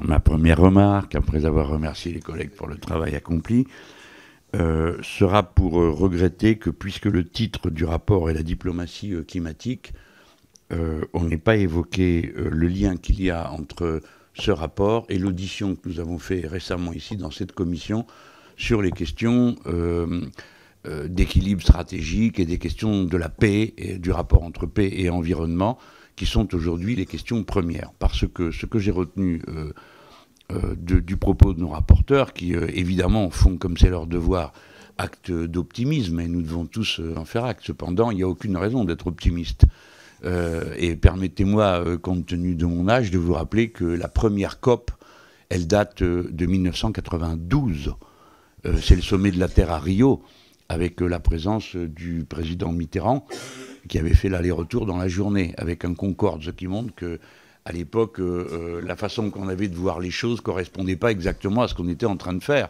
ma première remarque, après avoir remercié les collègues pour le travail accompli, sera pour regretter que, puisque le titre du rapport est la diplomatie climatique, on n'ait pas évoqué le lien qu'il y a entre ce rapport et l'audition que nous avons fait récemment ici dans cette commission sur les questions d'équilibre stratégique et des questions de la paix et du rapport entre paix et environnement, qui sont aujourd'hui les questions premières. Parce que ce que j'ai retenu du propos de nos rapporteurs, qui évidemment font, comme c'est leur devoir, acte d'optimisme, et nous devons tous en faire acte. Cependant, il n'y a aucune raison d'être optimiste. Et permettez-moi, compte tenu de mon âge, de vous rappeler que la première COP, elle date de 1992. C'est le sommet de la Terre à Rio, avec la présence du président Mitterrand, qui avait fait l'aller-retour dans la journée, avec un Concorde, ce qui montre que, à l'époque, la façon qu'on avait de voir les choses ne correspondait pas exactement à ce qu'on était en train de faire.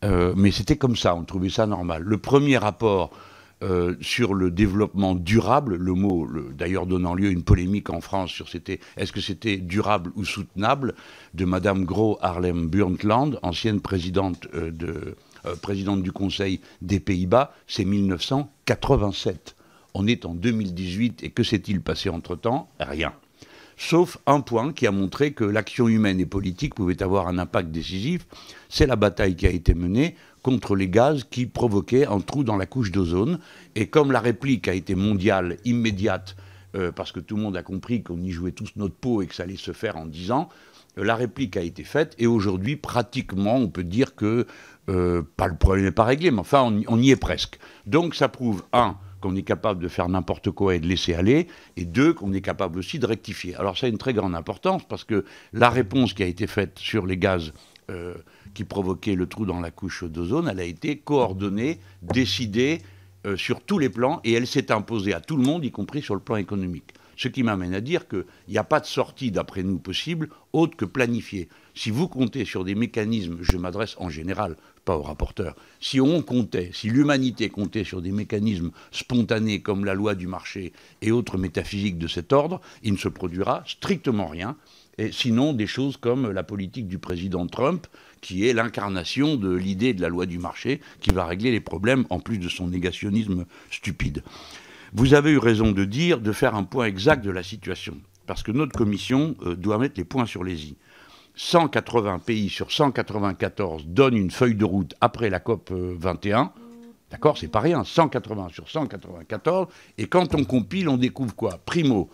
Mais c'était comme ça, on trouvait ça normal. Le premier rapport sur le développement durable, le mot d'ailleurs donnant lieu à une polémique en France sur est-ce que c'était durable ou soutenable, de Madame Gro Harlem Brundtland, ancienne présidente du Conseil des Pays-Bas, c'est 1987. On est en 2018 et que s'est-il passé entre-temps? Rien. Sauf un point qui a montré que l'action humaine et politique pouvait avoir un impact décisif, c'est la bataille qui a été menée contre les gaz qui provoquaient un trou dans la couche d'ozone. Et comme la réplique a été mondiale, immédiate, parce que tout le monde a compris qu'on y jouait tous notre peau et que ça allait se faire en 10 ans, la réplique a été faite. Et aujourd'hui, pratiquement, on peut dire que, pas le problème n'est pas réglé, mais enfin, on y est presque. Donc ça prouve, qu'on est capable de faire n'importe quoi et de laisser aller, et 2, qu'on est capable aussi de rectifier. Alors ça a une très grande importance, parce que la réponse qui a été faite sur les gaz qui provoquaient le trou dans la couche d'ozone, elle a été coordonnée, décidée sur tous les plans, et elle s'est imposée à tout le monde, y compris sur le plan économique. Ce qui m'amène à dire qu'il n'y a pas de sortie, d'après nous, possible, autre que planifiée. Si vous comptez sur des mécanismes, je m'adresse en général, pas aux rapporteurs, si l'humanité comptait sur des mécanismes spontanés comme la loi du marché et autres métaphysiques de cet ordre, il ne se produira strictement rien. Et sinon, des choses comme la politique du président Trump, qui est l'incarnation de l'idée de la loi du marché, qui va régler les problèmes, en plus de son négationnisme stupide. Vous avez eu raison de faire un point exact de la situation, parce que notre commission doit mettre les points sur les i. 180 pays sur 194 donnent une feuille de route après la COP 21. D'accord, c'est pas rien, 180 sur 194. Et quand on compile, on découvre quoi? Primo,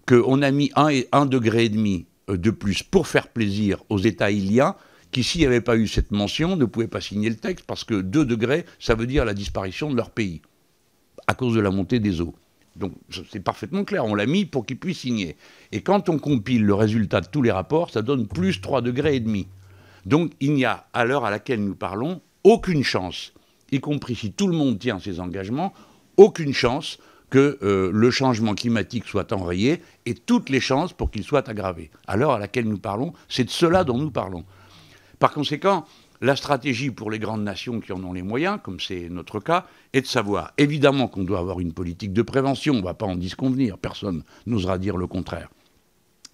qu'on a mis 1,5 degré de plus pour faire plaisir aux États iliens, qui, s'il n'y avait pas eu cette mention, ne pouvaient pas signer le texte, parce que 2 degrés, ça veut dire la disparition de leur pays, à cause de la montée des eaux. Donc c'est parfaitement clair, on l'a mis pour qu'ils puissent signer. Et quand on compile le résultat de tous les rapports, ça donne plus 3,5 degrés. Donc il n'y a, à l'heure à laquelle nous parlons, aucune chance, y compris si tout le monde tient ses engagements, aucune chance que le changement climatique soit enrayé, et toutes les chances pour qu'il soit aggravé. À l'heure à laquelle nous parlons, c'est de cela dont nous parlons. Par conséquent, la stratégie pour les grandes nations qui en ont les moyens, comme c'est notre cas, est de savoir, évidemment qu'on doit avoir une politique de prévention, on ne va pas en disconvenir, personne n'osera dire le contraire.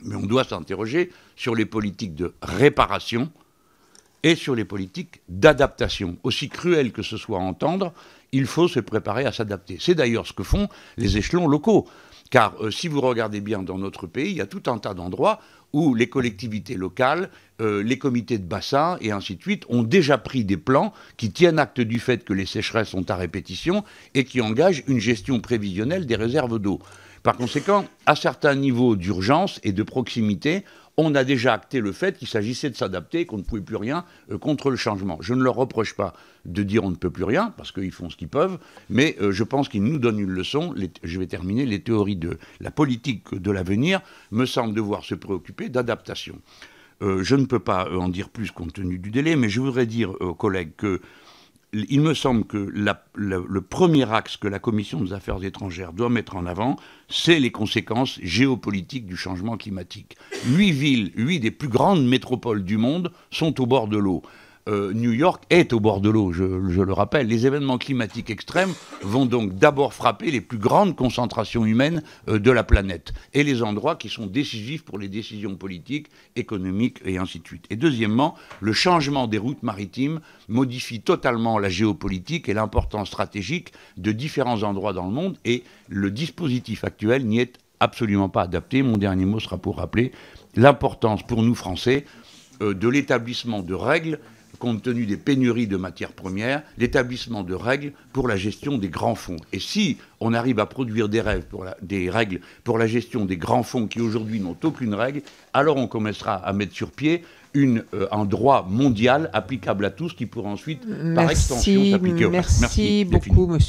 Mais on doit s'interroger sur les politiques de réparation et sur les politiques d'adaptation. Aussi cruel que ce soit à entendre, il faut se préparer à s'adapter. C'est d'ailleurs ce que font les échelons locaux. Car si vous regardez bien dans notre pays, il y a tout un tas d'endroits où les collectivités locales, les comités de bassin et ainsi de suite ont déjà pris des plans qui tiennent acte du fait que les sécheresses sont à répétition et qui engagent une gestion prévisionnelle des réserves d'eau. Par conséquent, à certains niveaux d'urgence et de proximité, on a déjà acté le fait qu'il s'agissait de s'adapter, qu'on ne pouvait plus rien contre le changement. Je ne leur reproche pas de dire on ne peut plus rien, parce qu'ils font ce qu'ils peuvent, mais je pense qu'ils nous donnent une leçon. Je vais terminer. Les théories de la politique de l'avenir me semblent devoir se préoccuper d'adaptation. Je ne peux pas en dire plus compte tenu du délai, mais je voudrais dire aux collègues que il me semble que le premier axe que la Commission des affaires étrangères doit mettre en avant, c'est les conséquences géopolitiques du changement climatique. 8 villes, 8 des plus grandes métropoles du monde sont au bord de l'eau. New York est au bord de l'eau, je le rappelle. Les événements climatiques extrêmes vont donc d'abord frapper les plus grandes concentrations humaines de la planète et les endroits qui sont décisifs pour les décisions politiques, économiques et ainsi de suite. Et deuxièmement, le changement des routes maritimes modifie totalement la géopolitique et l'importance stratégique de différents endroits dans le monde, et le dispositif actuel n'y est absolument pas adapté. Mon dernier mot sera pour rappeler l'importance pour nous Français de l'établissement de règles, compte tenu des pénuries de matières premières, l'établissement de règles pour la gestion des grands fonds. Et si on arrive à produire des règles pour la gestion des grands fonds qui aujourd'hui n'ont aucune règle, alors on commencera à mettre sur pied un droit mondial applicable à tous qui pourra ensuite, par extension, s'appliquer au reste. Merci beaucoup, monsieur.